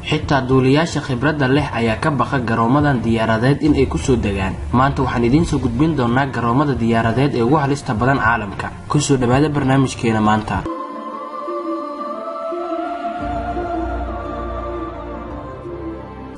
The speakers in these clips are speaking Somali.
xitaa duuliyaasha khibradda leh ayaa ka baqa garoomadan diyaaradeed in ay ku soo degaan. maanta waxaan idiin soo gudbin doonaa garoomada diyaaradeed ee ugu halista badan caalamka. ku soo dhawaada barnaamijkeena maanta.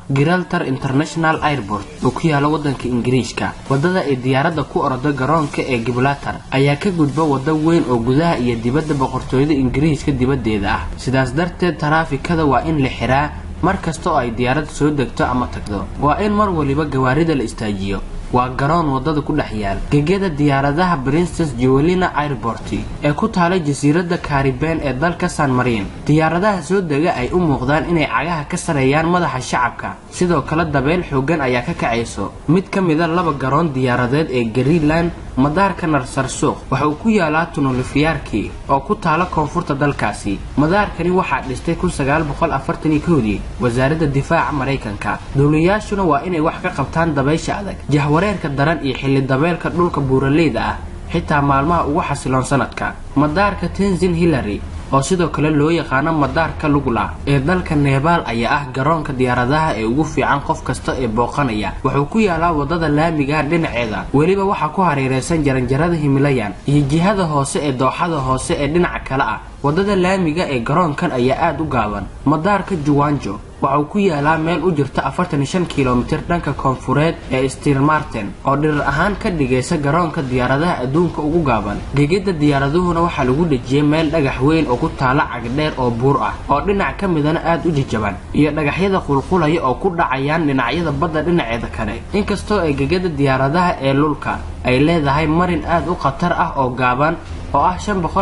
Gibraltar International Airport oo ku yaala wadanka Ingiriiska. wadada ay diyaaradda ku ordo garoonka ee Gibraltar ayaa ka gudba wada weyn oo gudaha iyo dibadda boqortooyada Ingiriiska dibadeeda ah. sidaas darteed taraafikada waa in la xiraa markasta oo ay diyaarad soo degto ama tagdo. waa in mar waliba gawaarida la istaajiyo. waa garoon wadada ku dhex yaal gegada diyaaradaha Princess Juliana Airport ee ku taala jasiiradda Caribbean ee dalka San Marino. diyaaradaha soo dega ay u muuqdaan inay cagaha ka sareeyaan madaxa shacabka, sidoo kale dabeel xoogan ayaa ka kacayso. mid ka mid ah laba garoon diyaaradeed ee Greenland, madaarka Narsarsuuq waxa uu ku yaalaa Tunulfiyaarkii oo ku taala koonfurta dalkaasi. madaarkani waxaa dhistay 1941 wasaaradda difaaca Mareykanka. dowlayaashuna waa inay wax ka qabtaan dabaysha adag, wareerka daran iyo xilli dabeelka dhulka buuraleyda ah xitaa maalmaha ugu xasiloon sanadka. madaarka Tenzin Hillary oo sidoo kale loo yaqaan madaarka Lugula ee dalka Nepal ayaa ah garoonka diyaaradaha ee ugu fiican qof kasta ee booqanaya. wuxuu ku yaalaa wadada laamiga dhinaceeda, waliba waxa ku hareeraysan jaranjarada Himalayan iyo jihada hoose ee dooxada hoose ee dhinaca kale ah. wadada laamiga ee garoonkan ayaa aad u gaaban. madaarka Juwanjo waxa uu ku yaalaa meel u jirta 45 kiiloomitir dhanka koonfureed ee Steel Martin oo dhirir ahaan ka dhigaysa garoonka diyaaradaha adduunka ugu gaaban. gegida diyaaraduhuna waxa lagu dhajiyay meel dhagax weyn oo ku taala cagdheer oo buur ah oo dhinac ka midana aad u jajaban, iyo dhagaxyada qulqulaya oo ku dhacayaan dhinacyada badda dhinaceeda kale. inkastoo ay gegida diyaaradaha ee Lulka ay leedahay marin aad u khatar ah oo gaaban oo ah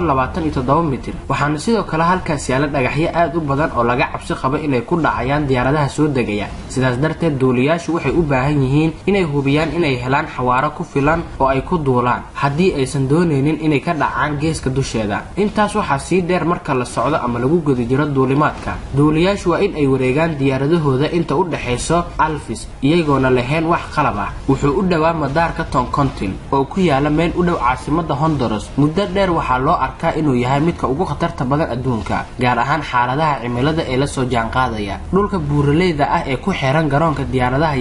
527 mitir, waxaana sidoo kale halkaas yaala dhagaxyo aad u badan oo laga cabsi qabo inay ku dhacayaan diyaaradaha soo degaya. sidaas darteed duuliyaashu waxay u baahan yihiin inay hubiyaan inay helaan xawaaro ku filan oo ay ku duulaan haddii aysan doonaynin inay ka dhacaan geeska dusheeda. intaas waxaa sii dheer marka la socdo ama lagu guda jiro duulimaadka, duuliyaashu waa in ay wareegaan diyaaradahooda inta u dhaxayso Alphys iyagoona lahayn wax qalab ah. wuxuu u dhawaa madaarka Toncontin oo ku yaala meel u dhow caasimadda Honduras. muddo dheer waxaa loo arkaa inuu yahay midka ugu khatarta badan adduunka, gaar ahaan xaaladaha cimilada ee la soo jaanqaadaya. dhulka buuraleyda ah ee ku xeeran garoonka diyaaradaha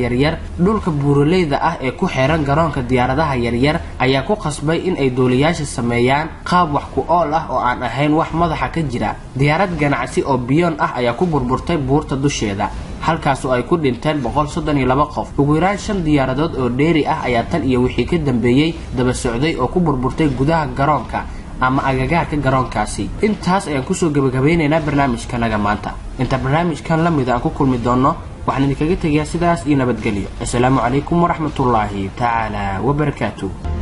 yaryar ayaa ku qasbay in ay duuliyaasha sameeyaan qaab wax ku ool ah oo aan ahayn wax madaxa ka jira. diyaarad ganacsi oo biyoon ah ayaa ku burburtay buurta dusheeda, halkaas oo ay ku dhinteen 132 qof. ugu yaraan 5 diyaaradood oo dheeri ah ayaa tan iyo wixii ka dambeeyay daba socday oo ku burburtay gudaha garoonka ama agagaarka garoonkaasi. intaas ayaan ku soo gabagabeynaynaa barnaamijkanaga maanta. inta barnaamijkan la mid aan ku kulmi doono waxaan idinkaga tegayaa sidaas iyo nabadgelyo. assalaamu calaykum waraxmatullaahi tacaala wabarakaatuh.